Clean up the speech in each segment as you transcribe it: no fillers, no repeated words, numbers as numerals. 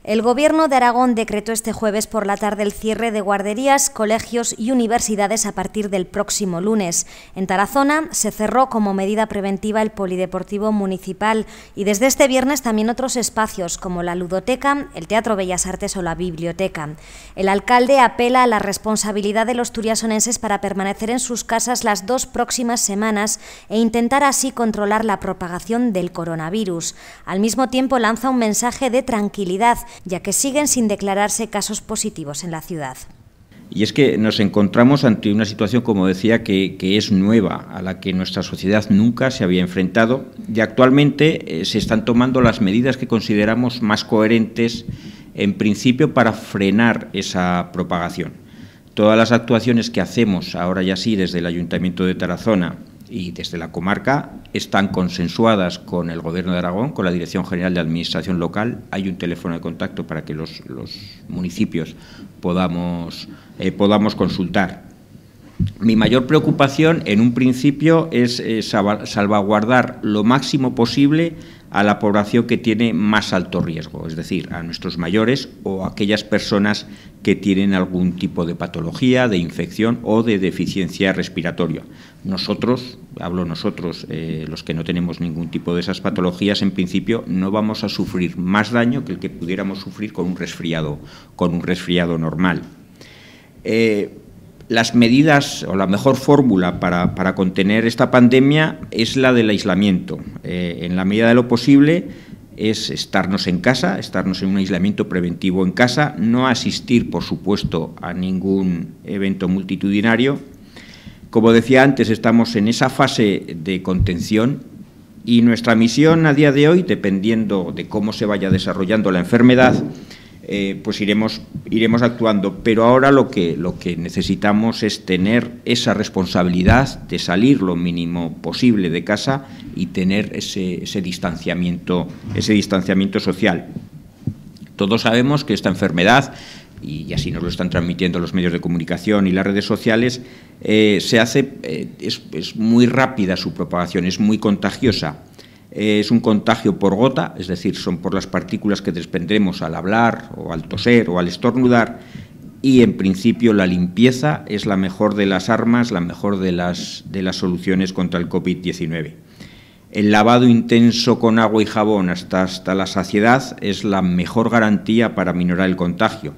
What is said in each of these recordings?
El Gobierno de Aragón decretó este jueves por la tarde el cierre de guarderías, colegios y universidades a partir del próximo lunes. En Tarazona se cerró como medida preventiva el polideportivo municipal y desde este viernes también otros espacios como la ludoteca, el Teatro Bellas Artes o la biblioteca. El alcalde apela a la responsabilidad de los turiasonenses para permanecer en sus casas las 2 próximas semanas e intentar así controlar la propagación del coronavirus. Al mismo tiempo lanza un mensaje de tranquilidad, ya que siguen sin declararse casos positivos en la ciudad. Y es que nos encontramos ante una situación, como decía, que es nueva, a la que nuestra sociedad nunca se había enfrentado, y actualmente se están tomando las medidas que consideramos más coherentes, en principio, para frenar esa propagación. Todas las actuaciones que hacemos ahora ya sí desde el Ayuntamiento de Tarazona y desde la comarca están consensuadas con el Gobierno de Aragón, con la Dirección General de Administración Local. Hay un teléfono de contacto para que los municipios podamos consultar. Mi mayor preocupación, en un principio, es salvaguardar lo máximo posible a la población que tiene más alto riesgo, es decir, a nuestros mayores o a aquellas personas que tienen algún tipo de patología, de infección o de deficiencia respiratoria. Nosotros, los que no tenemos ningún tipo de esas patologías, en principio no vamos a sufrir más daño que el que pudiéramos sufrir con un resfriado normal. Las medidas o la mejor fórmula para contener esta pandemia es la del aislamiento. En la medida de lo posible es estarnos en casa, estarnos en un aislamiento preventivo en casa, no asistir, por supuesto, a ningún evento multitudinario. Como decía antes, estamos en esa fase de contención y nuestra misión a día de hoy, dependiendo de cómo se vaya desarrollando la enfermedad, pues iremos actuando, pero ahora lo que necesitamos es tener esa responsabilidad de salir lo mínimo posible de casa y tener ese distanciamiento social. Todos sabemos que esta enfermedad, y así nos lo están transmitiendo los medios de comunicación y las redes sociales, es muy rápida su propagación, es muy contagiosa. Es un contagio por gota, es decir, son por las partículas que desprendemos al hablar o al toser o al estornudar, y en principio la limpieza es la mejor de las armas, la mejor de las soluciones contra el COVID-19. El lavado intenso con agua y jabón hasta la saciedad es la mejor garantía para minorar el contagio.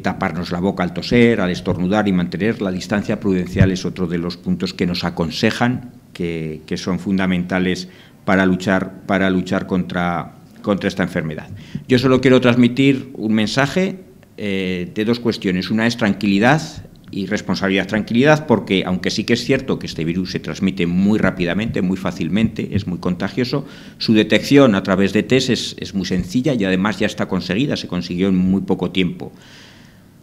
Taparnos la boca al toser, al estornudar y mantener la distancia prudencial es otro de los puntos que nos aconsejan que son fundamentales para luchar contra esta enfermedad. Yo solo quiero transmitir un mensaje de 2 cuestiones. Una es tranquilidad y responsabilidad. Tranquilidad porque, aunque sí que es cierto que este virus se transmite muy rápidamente, muy fácilmente, es muy contagioso, su detección a través de test es muy sencilla y además ya está conseguida, se consiguió en muy poco tiempo.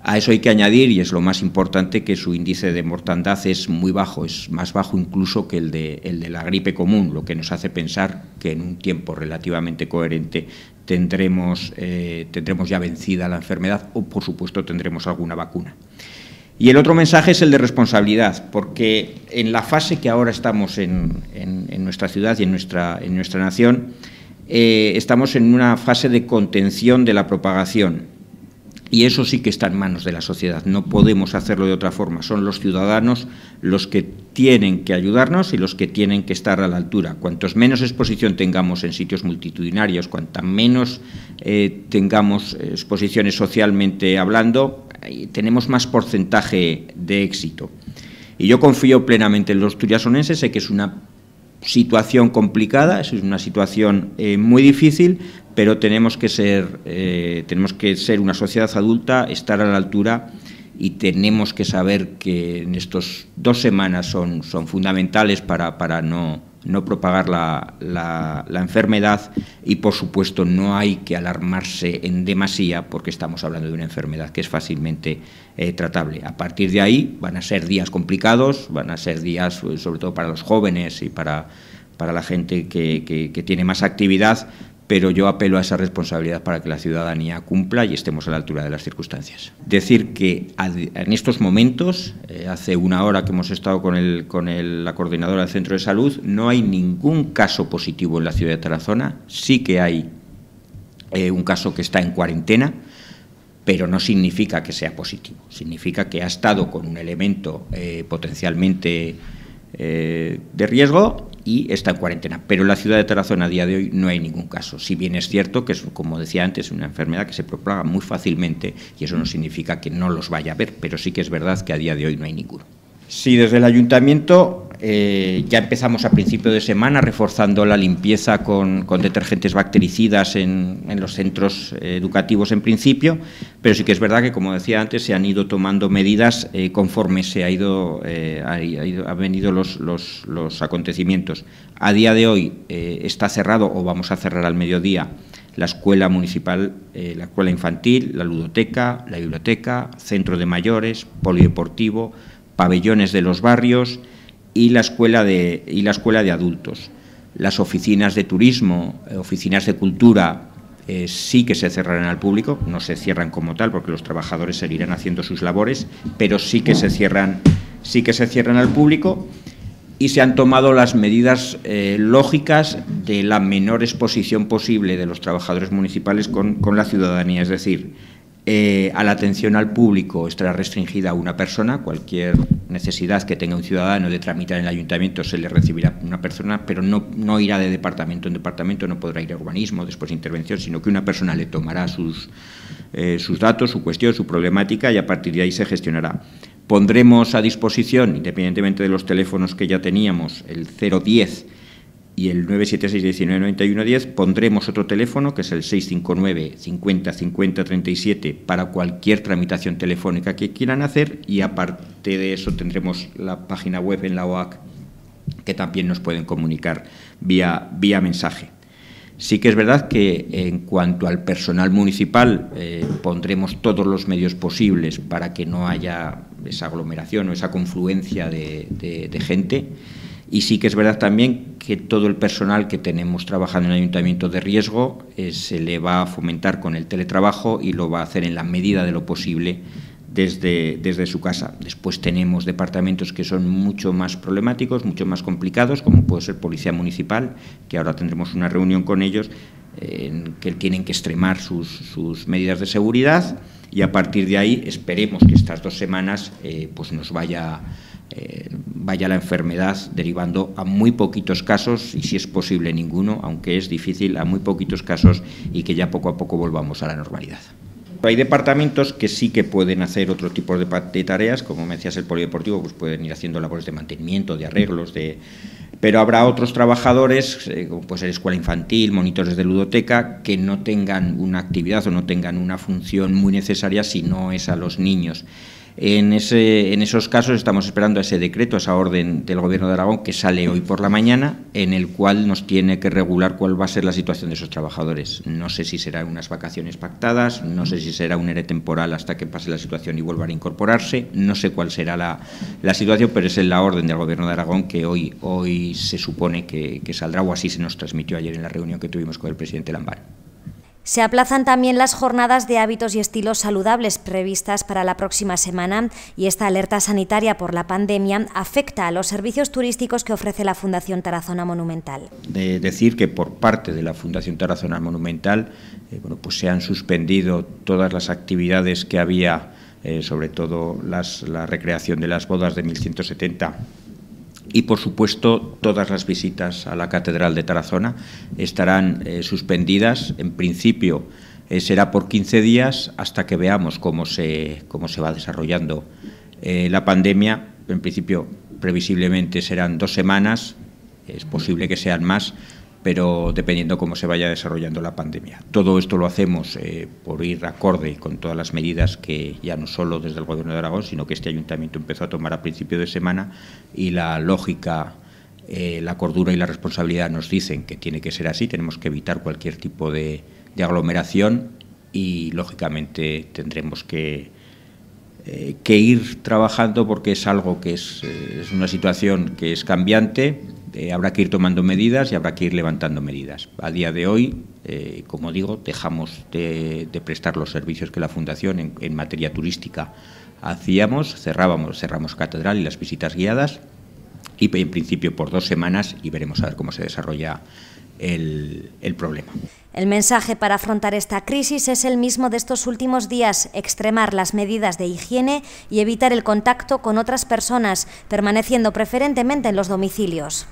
A eso hay que añadir, y es lo más importante, que su índice de mortandad es muy bajo, es más bajo incluso que el de la gripe común, lo que nos hace pensar que en un tiempo relativamente coherente tendremos ya vencida la enfermedad o, por supuesto, tendremos alguna vacuna. Y el otro mensaje es el de responsabilidad, porque en la fase que ahora estamos en nuestra ciudad y en nuestra nación, estamos en una fase de contención de la propagación. Y eso sí que está en manos de la sociedad, no podemos hacerlo de otra forma. Son los ciudadanos los que tienen que ayudarnos y los que tienen que estar a la altura. Cuantos menos exposición tengamos en sitios multitudinarios, cuanta menos tengamos exposiciones socialmente hablando, tenemos más porcentaje de éxito. Y yo confío plenamente en los turiasonenses, sé que es una situación complicada, es una situación muy difícil, pero tenemos que ser una sociedad adulta, estar a la altura, y tenemos que saber que en estas 2 semanas son fundamentales para no propagar la enfermedad, y por supuesto no hay que alarmarse en demasía porque estamos hablando de una enfermedad que es fácilmente tratable. A partir de ahí van a ser días complicados, van a ser días sobre todo para los jóvenes y para la gente que tiene más actividad, pero yo apelo a esa responsabilidad para que la ciudadanía cumpla y estemos a la altura de las circunstancias. Decir que en estos momentos, hace 1 hora que hemos estado con la coordinadora del centro de salud, no hay ningún caso positivo en la ciudad de Tarazona. Sí que hay un caso que está en cuarentena, pero no significa que sea positivo, significa que ha estado con un elemento potencialmente de riesgo y está en cuarentena. Pero en la ciudad de Tarazona a día de hoy no hay ningún caso, si bien es cierto que es, como decía antes, una enfermedad que se propaga muy fácilmente y eso no significa que no los vaya a haber, pero sí que es verdad que a día de hoy no hay ninguno. Sí, desde el Ayuntamiento ya empezamos a principio de semana reforzando la limpieza con detergentes bactericidas en los centros educativos en principio, pero sí que es verdad que, como decía antes, se han ido tomando medidas conforme han venido los acontecimientos. A día de hoy está cerrado o vamos a cerrar al mediodía la escuela municipal, la escuela infantil, la ludoteca, la biblioteca, centro de mayores, polideportivo, pabellones de los barrios y la escuela de adultos. Las oficinas de turismo, oficinas de cultura, sí que se cerrarán al público, no se cierran como tal porque los trabajadores seguirán haciendo sus labores, pero sí que se cierran al público y se han tomado las medidas lógicas de la menor exposición posible de los trabajadores municipales con la ciudadanía, es decir, a la atención al público estará restringida a una persona. Cualquier necesidad que tenga un ciudadano de tramitar en el ayuntamiento se le recibirá una persona, pero no irá de departamento en departamento, no podrá ir a urbanismo después de intervención, sino que una persona le tomará sus datos, su cuestión, su problemática y a partir de ahí se gestionará. Pondremos a disposición, independientemente de los teléfonos que ya teníamos, el 010 y el 976-1991-10, pondremos otro teléfono, que es el 659 50 50 37, para cualquier tramitación telefónica que quieran hacer, y aparte de eso tendremos la página web en la OAC, que también nos pueden comunicar vía mensaje. Sí que es verdad que en cuanto al personal municipal pondremos todos los medios posibles para que no haya esa aglomeración o esa confluencia de gente. Y sí que es verdad también que todo el personal que tenemos trabajando en el ayuntamiento de riesgo se le va a fomentar con el teletrabajo y lo va a hacer en la medida de lo posible desde su casa. Después tenemos departamentos que son mucho más problemáticos, mucho más complicados, como puede ser Policía Municipal, que ahora tendremos una reunión con ellos, que tienen que extremar sus medidas de seguridad, y a partir de ahí esperemos que estas 2 semanas pues nos vaya la enfermedad derivando a muy poquitos casos, y si es posible ninguno, aunque es difícil, a muy poquitos casos, y que ya poco a poco volvamos a la normalidad. Hay departamentos que sí que pueden hacer otro tipo de tareas, como me decías, el polideportivo, pues pueden ir haciendo labores de mantenimiento, de arreglos, pero habrá otros trabajadores, como puede ser escuela infantil, monitores de ludoteca, que no tengan una actividad o no tengan una función muy necesaria si no es a los niños. En esos casos estamos esperando ese decreto, esa orden del Gobierno de Aragón que sale hoy por la mañana, en el cual nos tiene que regular cuál va a ser la situación de esos trabajadores. No sé si serán unas vacaciones pactadas, no sé si será un ERE temporal hasta que pase la situación y vuelvan a incorporarse, no sé cuál será la situación, pero es en la orden del Gobierno de Aragón que hoy se supone que saldrá, o así se nos transmitió ayer en la reunión que tuvimos con el presidente Lambán. Se aplazan también las jornadas de hábitos y estilos saludables previstas para la próxima semana, y esta alerta sanitaria por la pandemia afecta a los servicios turísticos que ofrece la Fundación Tarazona Monumental. De decir que por parte de la Fundación Tarazona Monumental pues se han suspendido todas las actividades que había, sobre todo la recreación de las bodas de 1170, y, por supuesto, todas las visitas a la Catedral de Tarazona estarán suspendidas. En principio será por 15 días hasta que veamos cómo se va desarrollando la pandemia. En principio, previsiblemente serán 2 semanas, es posible que sean más, pero dependiendo cómo se vaya desarrollando la pandemia. Todo esto lo hacemos por ir acorde con todas las medidas que ya no solo desde el Gobierno de Aragón, sino que este ayuntamiento empezó a tomar a principio de semana, y la lógica, la cordura y la responsabilidad nos dicen que tiene que ser así. Tenemos que evitar cualquier tipo de aglomeración y, lógicamente, tendremos que ir trabajando porque es algo que es una situación que es cambiante. Habrá que ir tomando medidas y habrá que ir levantando medidas. A día de hoy, como digo, dejamos de prestar los servicios que la Fundación en materia turística hacíamos, cerramos Catedral y las visitas guiadas, y en principio por 2 semanas, y veremos a ver cómo se desarrolla el problema. El mensaje para afrontar esta crisis es el mismo de estos últimos días: extremar las medidas de higiene y evitar el contacto con otras personas, permaneciendo preferentemente en los domicilios.